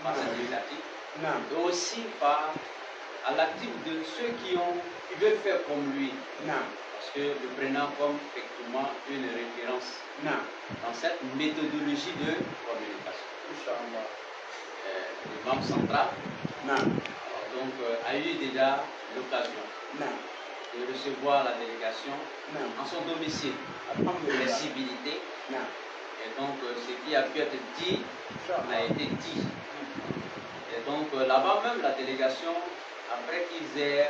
par cet initiative, et aussi par à l'actif de ceux qui veulent faire comme lui. Parce que le prenant comme effectivement une référence dans cette méthodologie de communication. L'imam central donc, a eu déjà l'occasion de recevoir la délégation en son domicile pour flexibilité. Et donc ce qui a pu être dit a été dit. Et donc là-bas même la délégation, après qu'ils aient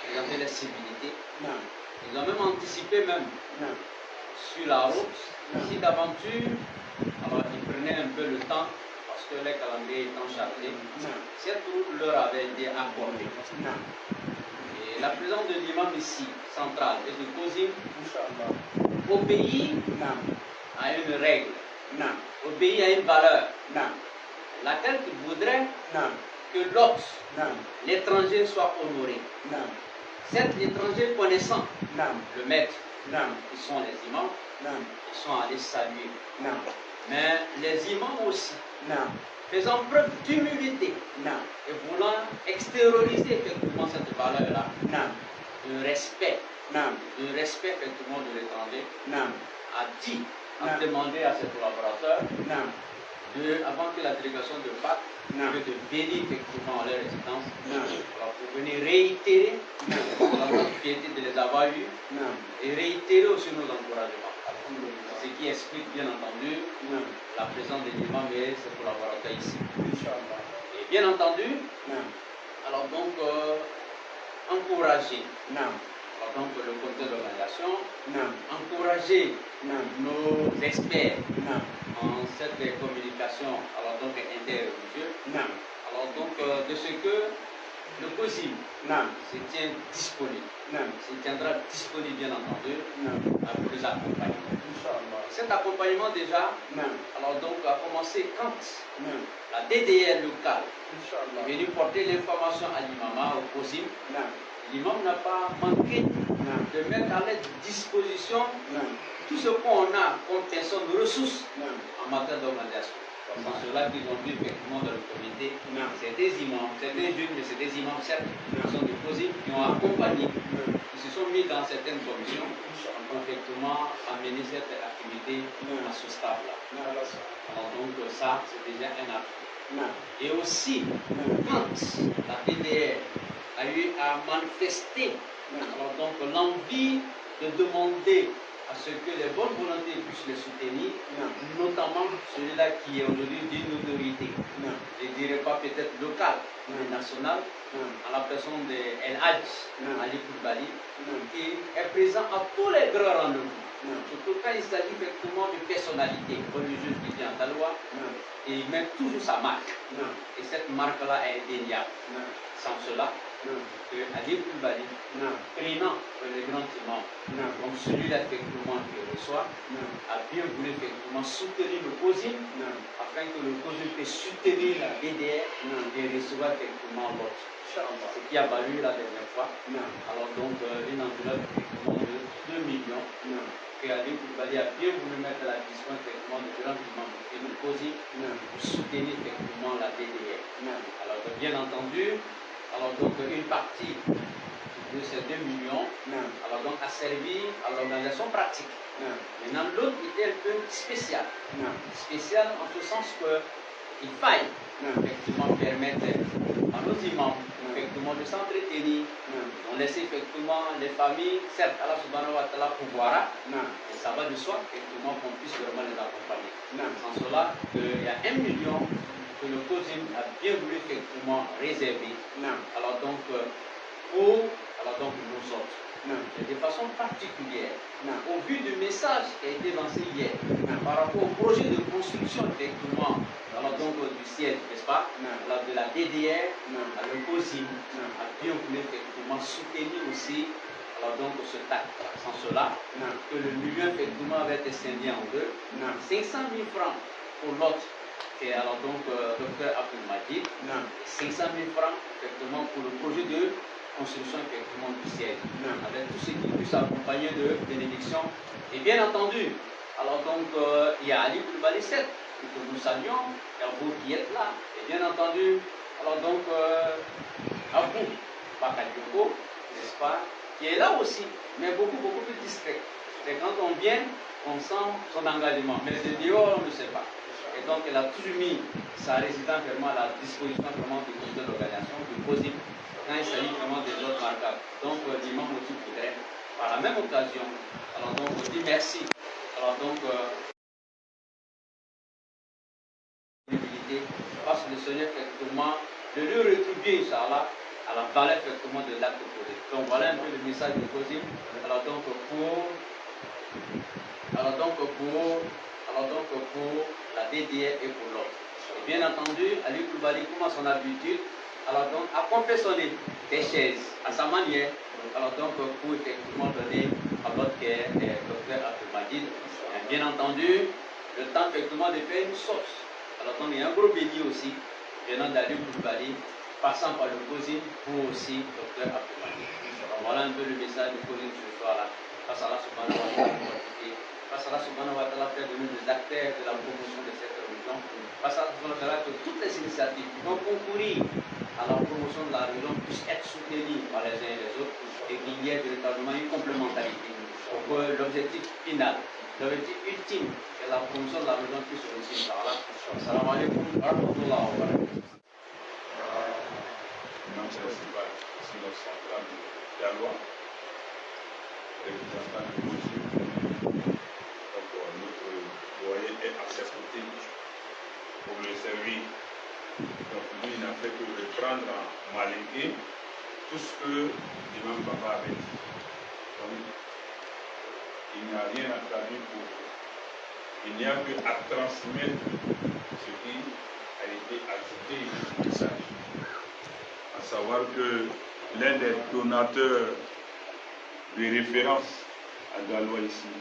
présenté les civilités, ils ont même anticipé même sur la route, si d'aventure, alors ils prenaient un peu le temps, parce que les calendriers étant chargés, cette route leur avait été accordée. Et la présence de l'imam ici, central, et de Kozim, obéit à une règle, obéit à une valeur, laquelle voudrait que l'hôte, l'étranger, soit honoré. Certes, l'étranger connaissant le maître, qui sont les imams, ils sont allés saluer. Mais les imams aussi, faisant preuve d'humilité et voulant extérioriser effectivement cette valeur-là, de respect effectivement de l'étranger, a demandé à ses collaborateurs, avant que la délégation de Pâques, de venir effectivement à leur résidence, pour venir réitérer la fierté de les avoir eus et réitérer aussi nos encouragements. Ce qui explique bien entendu la présence de l'imam et ses collaborateurs ici. Et bien entendu, alors donc encourager donc le comité d'organisation, encourager nos experts en cette communication alors donc interreligieuse, alors donc de ce que le COSIM se tient disponible, se tiendra disponible bien entendu pour les accompagner. Cet accompagnement déjà alors donc a commencé quand la DDR locale est venue porter l'information à l'imama, au COSIM. L'imam n'a pas manqué de mettre à leur disposition tout ce qu'on a comme personne de ressources en matière d'organisation. C'est pour cela qu'ils ont vu effectivement dans le comité, c'est des imams, c'est des jeunes, mais c'est des imams certes, qui sont déposés, qui ont accompagné, qui se sont mis dans certaines commissions pour effectivement amener cette activité à ce stade-là. Alors donc ça, c'est déjà un appui. Et aussi, quand la DDR a eu à manifester alors donc l'envie de demander à ce que les bonnes volontés puissent les soutenir, notamment celui-là qui est aujourd'hui d'une autorité, je ne dirais pas peut-être locale, mais nationale, à la personne de El Hadj Ali Koulibaly, qui est présent à tous les grands rendez-vous. Surtout quand il s'agit effectivement de personnalité religieuse qui vient à Taloua, et il met toujours sa marque. Et cette marque-là est indéniable. Sans cela, que Ali Koulibaly, prenant les grands imams, comme celui-là effectivement qui reçoit, a bien voulu effectivement soutenir le COSIM, afin que le COSIM puisse soutenir la DDR et recevoir effectivement l'autre. Ce qui a valu la dernière fois. Alors donc une enveloppe effectivement de 2 millions que Ali Koulibaly a bien voulu mettre à la disposition effectivement de grands imams et le COSIM pour soutenir effectivement la DDR. Alors bien entendu, alors donc une partie de ces 2 millions alors donc a servi à l'organisation pratique. Maintenant l'autre était un peu spécial. Spécial en ce sens qu'il faille effectivement permettre à nos imams effectivement de s'entretenir, on laisse effectivement les familles, certes Allah subhanahu wa ta'ala pouvoira, et ça va de soi effectivement qu'on puisse vraiment les accompagner. Sans cela, il y a 1 million que le COSIM a bien voulu effectivement réserver alors donc pour nous autres. De façon particulière, au vu du message qui a été lancé hier par rapport au projet de construction effectivement alors donc du siège, n'est-ce pas, de la DDR, le COSIM a bien voulu effectivement soutenir aussi alors donc ce acte. Sans cela, que le million effectivement avait été scindé en deux, 500 000 francs pour l'autre, et alors donc Dr Abdul Majid, 500 000 francs effectivement pour le projet de construction effectivement du siège, avec tout ce qui puisse accompagner de bénédiction. Et bien entendu, alors donc il y a Ali Koulibaly 7 que nous saluons, et vous qui êtes là, et bien entendu, alors donc, Abou Bakayoko, n'est-ce pas, qui est là aussi, mais beaucoup plus discret. Et quand on vient, on sent son engagement, mais de dehors, on ne sait pas. Et donc, elle a toujours mis sa résidence vraiment à la disposition vraiment du comité d'organisation, du COSIP, quand il s'agit vraiment des autres marquables. Donc, l'imam aussi voudrait, par la même occasion, alors donc, on dit merci. Alors donc, parce que le Seigneur, effectivement, de lui rétribuer, Inch'Allah, à la valeur, effectivement, de l'acte posé. Donc, voilà un peu le message du COSIP. Alors donc, pour la DDR et pour l'autre. Et bien entendu, Ali Koulibaly, comme à son habitude, alors donc, a confectionné des chaises à sa manière, alors donc, pour effectivement donner à l'autre qui est Dr Abdelmadid. Bien entendu, le temps effectivement de faire une sauce. Alors donc, il y a un gros béni aussi, venant d'Ali Koulibaly, passant par le COSIP pour aussi Dr Abdelmadid. Donc, voilà un peu le message du COSIP ce soir-là. Face à la subhanahu wa ta'ala, face à la subhanahu wa ta'ala, faire de nous des acteurs de la promotion de cette religion. Face à la subhanahu wa ta'ala, que toutes les initiatives qui vont concourir à la promotion de la religion puissent être soutenues par les uns et les autres et qu'il y ait véritablement une complémentarité pour que l'objectif final, l'objectif ultime de la promotion de la religion puisse réussir. Assalamu alaikum wa rahmatullahi wa barakatuh. Représentant du monsieur. Donc notre doyen est à ses côtés pour le servir. Donc lui n'a fait que reprendre en malinqué tout ce que l'imam Baba avait dit. Donc il n'y a rien à traduire pour vous. Il n'y a que à transmettre ce qui a été ajouté dans le message. À savoir que l'un des donateurs de référence à Galois ici,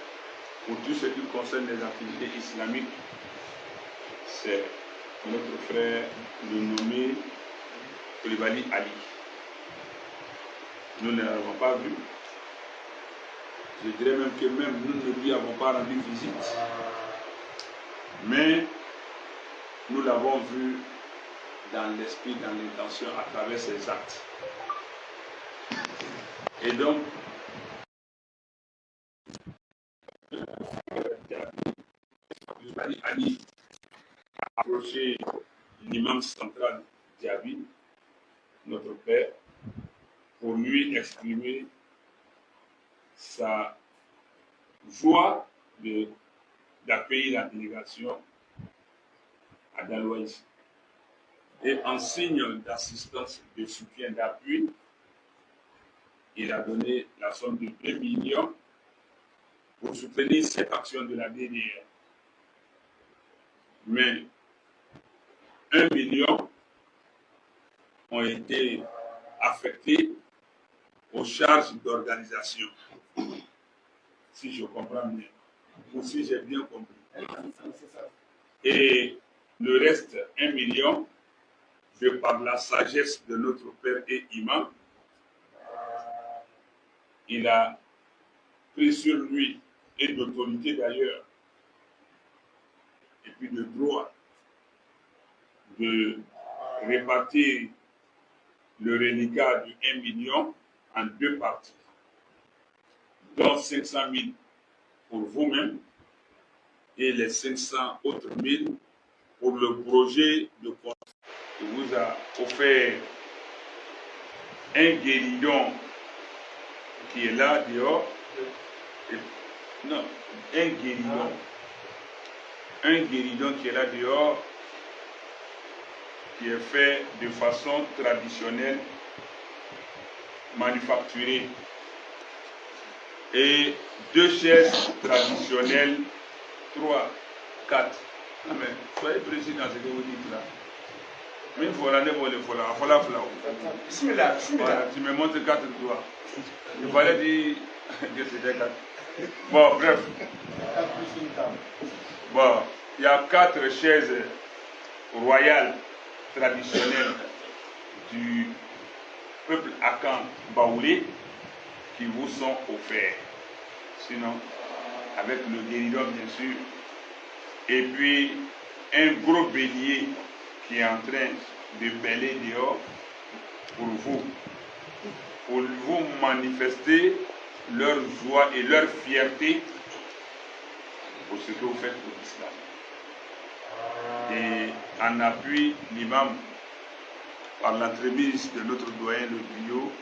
pour tout ce qui concerne les activités islamiques, c'est notre frère, le nommé Koulibaly Ali. Nous ne l'avons pas vu. Je dirais même que nous ne lui avons pas rendu visite. Mais nous l'avons vu dans l'esprit, dans l'intention, à travers ses actes. Et donc, Ali a approché l'imam central Diaby, notre père, pour lui exprimer sa joie d'accueillir la délégation à Daloïs. Et en signe d'assistance, de soutien, d'appui, il a donné la somme de 2 millions pour soutenir cette action de la DDR. Mais 1 million ont été affectés aux charges d'organisation. Si je comprends bien, ou si j'ai bien compris. Et le reste, 1 million, de par la sagesse de notre père et imam, il a pris sur lui, et d'autorité d'ailleurs, et puis de droit, de répartir le reliquat de 1 million en 2 parties, dont 500 000 pour vous-même et les 500 autres 1000 pour le projet de construction. Il vous a offert un guéridon qui est là dehors. Non, un guéridon. Un guéridon qui est là dehors, qui est fait de façon traditionnelle, manufacturée. Et 2 chaises traditionnelles, 3, 4. Amen. Soyez précis dans ce que vous dites là. Mais il faut l'année pour le fola. Voilà, tu me montres 4 doigts. Il fallait dire que c'était 4. Bon, bref. Bon, il y a 4 chaises royales traditionnelles du peuple Akan Baoulé qui vous sont offerts. Sinon, avec le guéridon bien sûr, et puis un gros bélier qui est en train de bêler dehors pour vous manifester leur joie et leur fierté pour ce que vous faites pour l'islam. Et en appui, l'imam, par l'entremise de notre doyen, le Bio,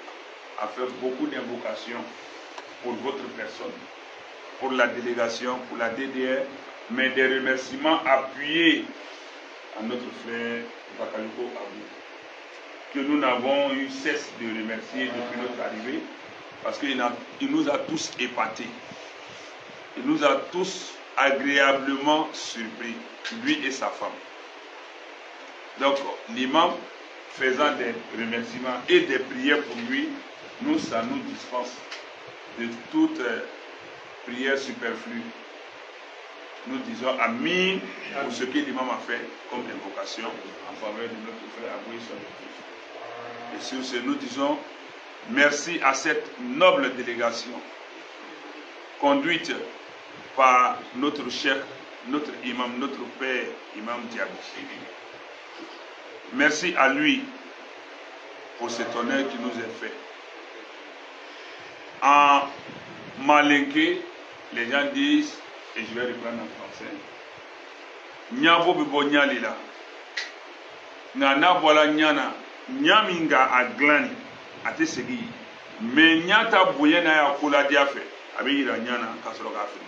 a fait beaucoup d'invocations pour votre personne, pour la délégation, pour la DDR, mais des remerciements appuyés à notre frère Bakaliko Abou, que nous n'avons eu cesse de remercier depuis notre arrivée, parce qu'il nous a tous épatés. Il nous a tous agréablement surpris, lui et sa femme. Donc, l'imam, faisant des remerciements et des prières pour lui, ça nous dispense de toute prière superflue. Nous disons Amin pour ce que l'imam a fait comme invocation en faveur de notre frère Abou. Et sur ce, nous disons merci à cette noble délégation conduite par notre chef, notre imam, notre père, imam Diaby. Merci à lui pour cet honneur qui nous est fait. En malinqué, les gens disent, et je vais reprendre en français, Nyabo bibo nyalila, Nana bola nyana, Nyaminga a glani, ate segi, mais Nyata boyena ya kola diafe, abira nyana kasoro gafri.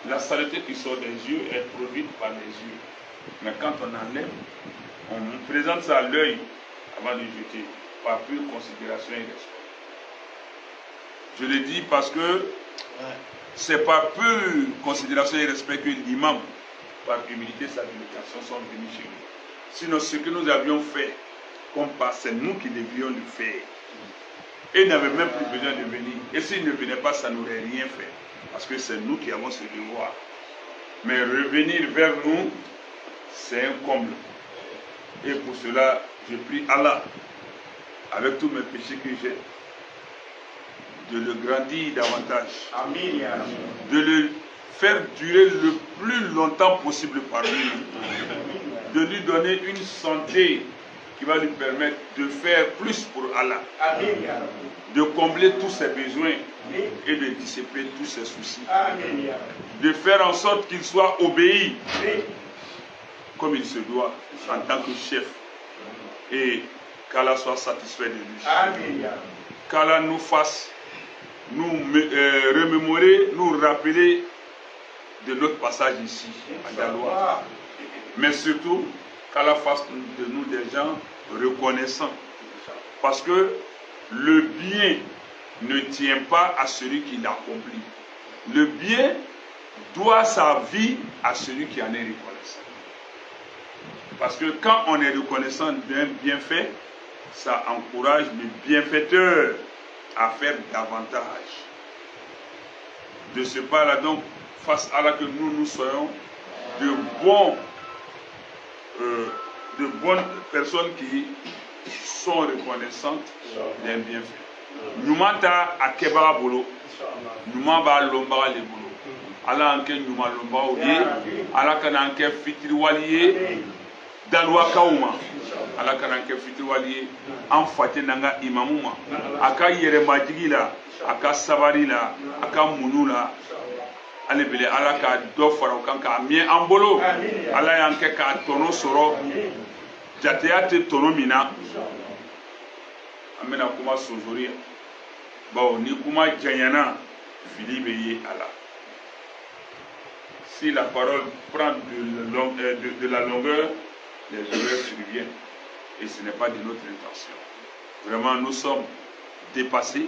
La saleté qui sort des yeux est produite par les yeux. Mais quand on enlève, on présente ça à l'œil avant de jeter, par pure considération et respect. Je le dis parce que c'est par pure considération et respect que l'imam, par humilité et sa délication, sont venus chez nous. Sinon, ce que nous avions fait, comme pas, c'est nous qui devions le faire. Et il n'avait même plus besoin de venir. Et s'il ne venait pas, ça n'aurait rien fait. Parce que c'est nous qui avons ce devoir. Mais revenir vers nous, c'est un comble. Et pour cela, je prie Allah, avec tous mes péchés que j'ai, de le grandir davantage. Amen. De le faire durer le plus longtemps possible parmi nous. De lui donner une santé qui va lui permettre de faire plus pour Allah. Amen. De combler tous ses besoins et de dissiper tous ses soucis. Amen. De faire en sorte qu'il soit obéi comme il se doit en tant que chef. Et qu'Allah soit satisfait de lui. Amen. Qu'Allah nous fasse nous remémorer, nous rappeler de notre passage ici à Daloa. Mais surtout, qu'Allah fasse de nous des gens reconnaissants. Parce que le bien ne tient pas à celui qui l'accomplit. Le bien doit sa vie à celui qui en est reconnaissant. Parce que quand on est reconnaissant d'un bienfait, ça encourage le bienfaiteur à faire davantage. De ce pas-là, donc, face à là que nous soyons de bonnes personnes qui sont reconnaissantes d'un bienfait. Nous mata à Kebara Bolo, nous m'a lomba les bolo. Allah anke nous m'a lomba ouye, Allah kana anke fitri waliye, dalwa kauma. Allah kana anke fitri waliye, en faté nanga imamuma. Aka yere majigi la, aka sabari la, aka munu la. Ale bele Allah ka do fara kan ka mi en bolo. Allah yanke ka tono soro. Jateate tono mina. Amena kuma sojoria. Bon, ni kuma janyana, Philippe est Allah. Si la parole prend de la longueur, les erreurs surviennent. Et ce n'est pas de notre intention. Vraiment, nous sommes dépassés,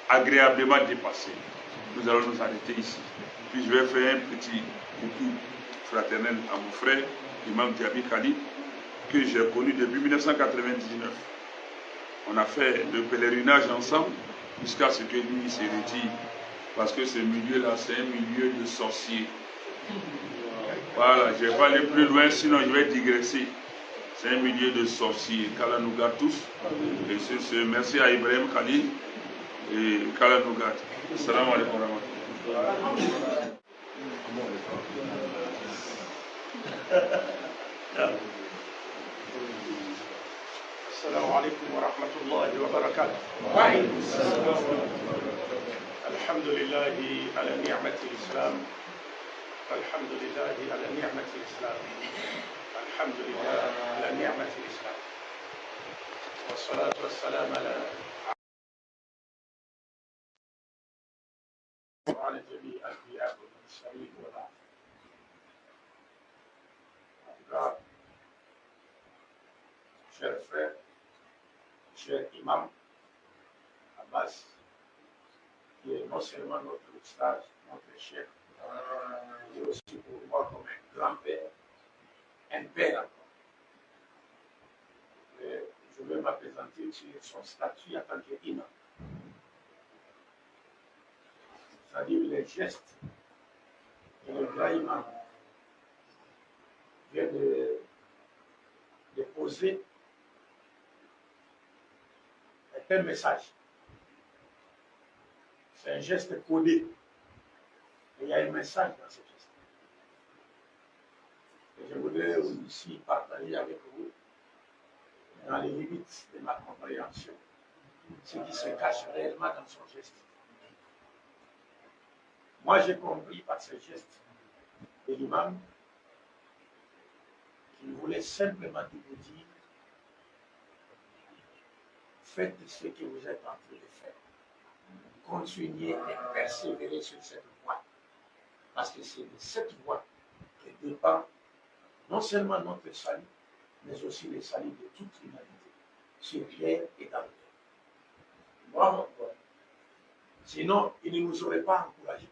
agréablement dépassés. Nous allons nous arrêter ici. Puis je vais faire un petit coucou fraternel à mon frère, Imam Diaby Khalid, que j'ai connu depuis 1999. On a fait le pèlerinage ensemble jusqu'à ce que lui se retire. Parce que ce milieu-là, c'est un milieu de sorciers. Voilà, je ne vais pas aller plus loin, sinon je vais digresser. C'est un milieu de sorciers. Qu'Allah nous garde tous. Et sur ce, merci à Ibrahim Khalil et qu'Allah nous garde. Assalamu alaikum wa rahmatullah. السلام عليكم ورحمة الله وبركاته. وعليكم السلام. الحمد لله على نعمة الإسلام. الحمد لله على نعمة الإسلام. الحمد لله على نعمة الإسلام. والصلاة والسلام على جميع الأنبياء والمرسلين وبعد. Chers frères, cher imam Abbas, qui est non seulement notre stage, notre chef, mais aussi pour moi comme un grand-père, un père encore. Je vais m'appesantir sur son statut en tant qu'imam. C'est-à-dire les gestes que le grand imam vient de poser est un message. C'est un geste codé. Et il y a un message dans ce geste. Et je voudrais aussi partager avec vous, dans les limites de ma compréhension, ce qui se cache réellement dans son geste. Moi, j'ai compris par ce geste de l'imam qu'il voulait simplement vous dire: faites ce que vous êtes en train de faire. Continuez et persévérez sur cette voie. Parce que c'est de cette voie que dépend non seulement notre salut, mais aussi le salut de toute l'humanité, sur terre et dans le terre. Bravo. Sinon, il ne nous aurait pas encouragés.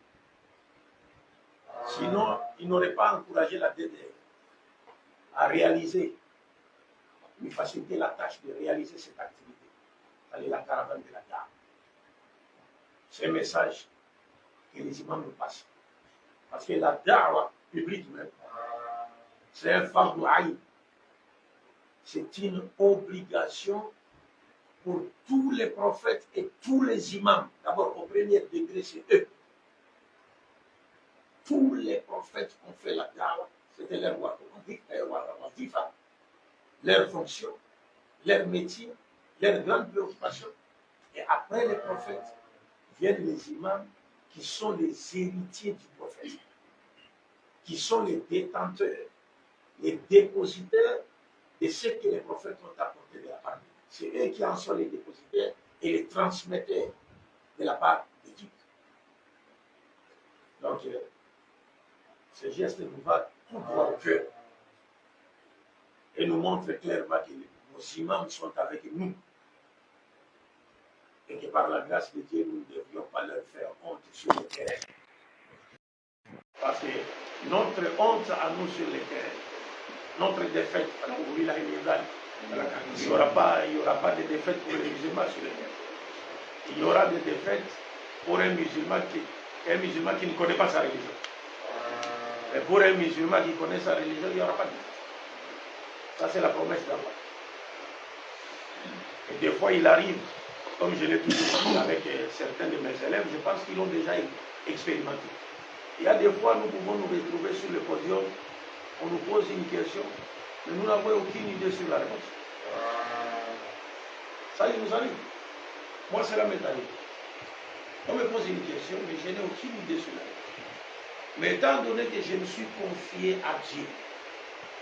Sinon, il n'aurait pas encouragé la DDR à réaliser, lui faciliter la tâche de réaliser cette activité. C'est la caravane de la dame. C'est un message que les imams nous passent. Parce que la da'wa publique même, c'est un fardu ayn. C'est une obligation pour tous les prophètes et tous les imams. D'abord, au premier degré, c'est eux. Tous les prophètes ont fait la da'wa. C'était leur wazifa, leur fonction, leur métier, leur grande préoccupation. Et après les prophètes, viennent les imams qui sont les héritiers du prophète, qui sont les détenteurs, les dépositaires de ce que les prophètes ont apporté de la part de Dieu. C'est eux qui en sont les dépositaires et les transmetteurs de la part de Dieu. Donc, ce geste nous va tout droit au cœur et nous montre clairement que nos imams sont avec nous et que par la grâce de Dieu, nous ne devions pas leur faire honte sur le terrain. Parce que notre honte à nous sur le terrain, notre défaite, il n'y aura pas de défaite pour les musulmans sur le terrain. Il y aura des défaites pour un musulman qui ne connaît pas sa religion. Mais pour un musulman qui connaît sa religion, il n'y aura pas de défaite. Ça, c'est la promesse d'Allah. Et des fois, il arrive, comme je l'ai toujours dit avec certains de mes élèves, je pense qu'ils l'ont déjà expérimenté. Il y a des fois, nous pouvons nous retrouver sur le podium, on nous pose une question, mais nous n'avons aucune idée sur la réponse. Ça, il nous arrive. Moi, cela m'est arrivé. On me pose une question, mais je n'ai aucune idée sur la réponse. Mais étant donné que je me suis confié à Dieu,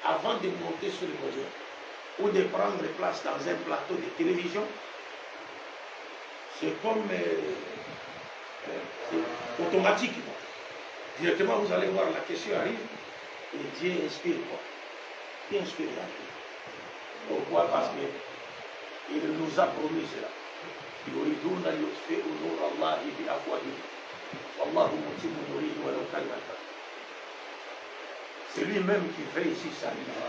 avant de monter sur le podium, ou de prendre place dans un plateau de télévision, c'est comme automatique. Directement, vous allez voir, la question arrive, et Dieu inspire quoi? Dieu inspire la vie. Pourquoi? Parce qu'il nous a promis cela. C'est lui-même qui veille sur sa religion.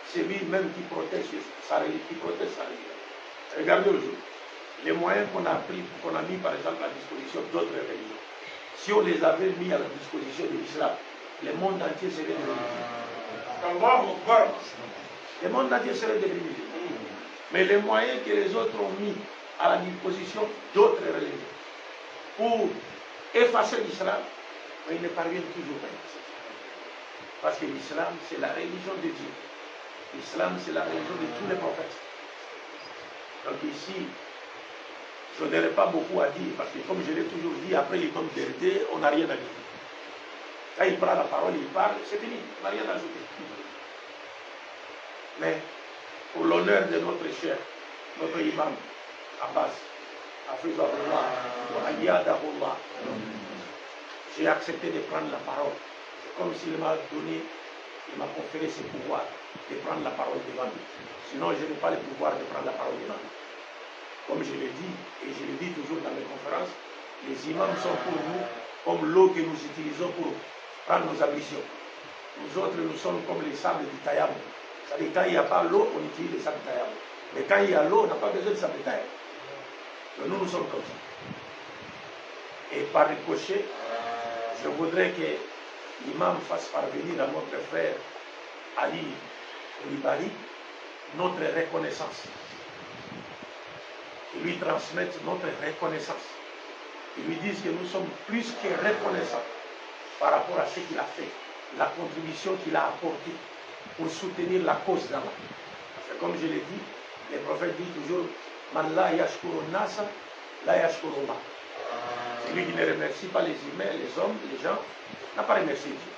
C'est lui-même qui protège sa religion. Regardez aujourd'hui, les moyens qu'on a pris, qu'on a mis par exemple à disposition d'autres religions. Si on les avait mis à la disposition de l'islam, le monde entier serait devenu musulman. Le monde entier serait devenu musulman. Mais les moyens que les autres ont mis à la disposition d'autres religions pour effacer l'islam, ils ne parviennent toujours pas à effacer. Parce que l'islam, c'est la religion de Dieu. L'islam, c'est la religion de tous les prophètes. Donc ici, je n'aurais pas beaucoup à dire, parce que comme je l'ai toujours dit, après l'imam vérité, on n'a rien à dire. Quand il prend la parole, il parle, c'est fini, on n'a rien à ajouter. Mais pour l'honneur de notre cher, notre imam, Abbas, j'ai accepté de prendre la parole. C'est comme s'il m'a donné, il m'a conféré ce pouvoir de prendre la parole devant lui. Sinon, je n'ai pas le pouvoir de prendre la parole devant lui. Comme je l'ai dit, et je le dis toujours dans mes conférences, les imams sont pour nous comme l'eau que nous utilisons pour prendre nos ablutions. Nous autres, nous sommes comme les sables du Tayammou. C'est-à-dire, quand il n'y a pas l'eau, on utilise les sables du Tayammou. Mais quand il y a l'eau, on n'a pas besoin de sable du Tayammou. Donc nous sommes comme ça. Et par ricochet, je voudrais que l'imam fasse parvenir à notre frère Ali Koulibaly notre reconnaissance. Qu'il lui transmette notre reconnaissance. Qu'il lui dise que nous sommes plus que reconnaissants par rapport à ce qu'il a fait, la contribution qu'il a apportée pour soutenir la cause d'Allah. C'est comme je l'ai dit, le prophète dit toujours Man la yashkuru nasa, la yashkuru Allah. Celui qui ne remercie pas les humains, les hommes, les gens, n'a pas remercié Dieu.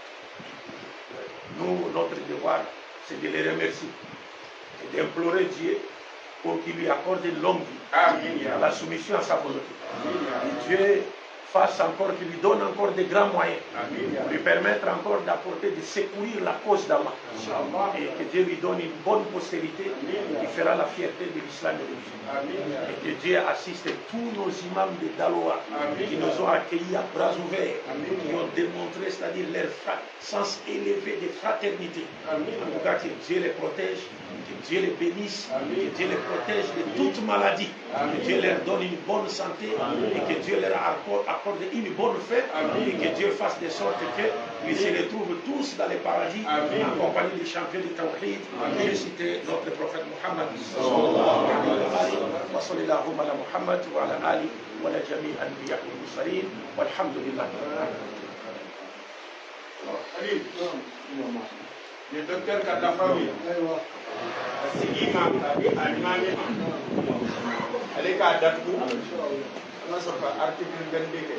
Nous, notre devoir, c'est de les remercier et d'implorer Dieu pour qu'il lui accorde une longue vie, la soumission à sa volonté. Et Dieu fasse encore, qu'il lui donne encore de grands moyens, pour lui permettre encore d'apporter, de secourir la cause d'Allah. Et que Dieu lui donne une bonne postérité qui fera la fierté de l'islam et de l'islam. Et que Dieu assiste tous nos imams de Daloa qui nous ont accueillis à bras ouverts, qui ont démontré, c'est-à-dire leur sens élevé de fraternité. En tout cas, que Dieu les protège, que Dieu les bénisse, que Dieu les protège de toute maladie, que Dieu leur donne une bonne santé et que Dieu leur accorde une bonne fête et que Dieu fasse de sorte qu'ils se retrouvent tous dans les paradis en compagnie des champions du Tawhid. J'ai cité notre prophète Muhammad sallallahu alayhi wa sallam. Wa sallallahu ala Muhammad wa ala ali wa ala jami' al-anbiya wal mursalin walhamdulillah. Le docteur Katafawi, Sigima, Alimani, Aleka Datu, Masoka, article Gandeke.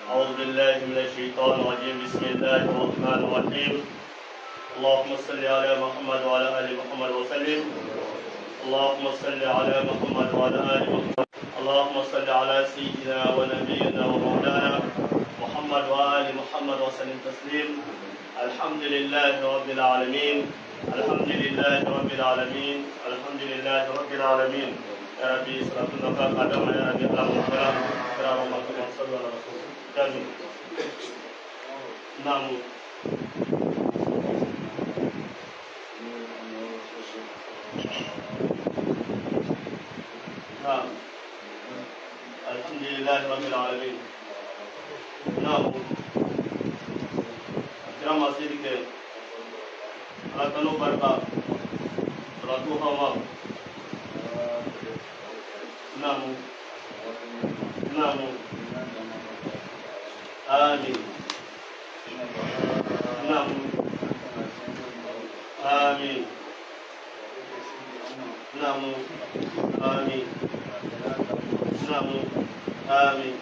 أعوذ بالله من الشيطان الرجيم بسم الله الرحمن الرحيم اللهم صل على محمد وعلى آل محمد وسلم اللهم صل على محمد وعلى آل محمد اللهم صل على سيدنا ونبينا ومولانا محمد وآل محمد وسلم تسليم الحمد لله رب العالمين الحمد لله رب العالمين الحمد لله رب العالمين يا ربي صلاة الله قدم يا ربي على محمد يا رب محمد صلى الله عليه وسلم نعم نعم الحمد لله رب العالمين نعم أكرم أسيرك على تنو بركة صلاة الله نعم نعم آمين نعم آمين نعم آمين نعم آمين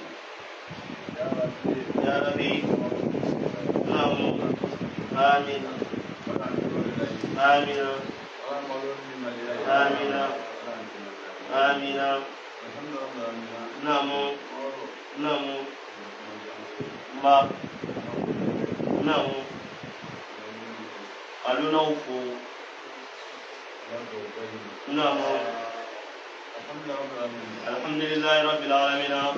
يا ربي نعم آمين آمين آمين آمين نعم نعم ما نعم ألونا وفو نعم الحمد لله رب العالمين نعم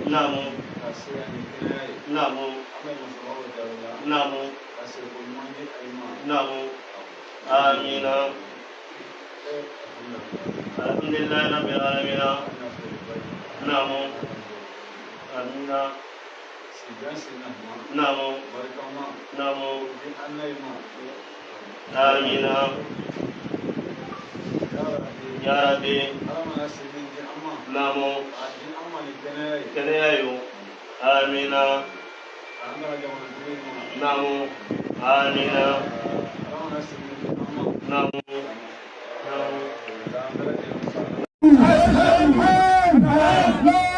نعم نعم نعم آمين الحمد لله رب العالمين نعم آمين Namo. Namo. Amina. Ya Rabbi. Namo. Keneyayu. Amina. Namo. Amina. Namo. Namo.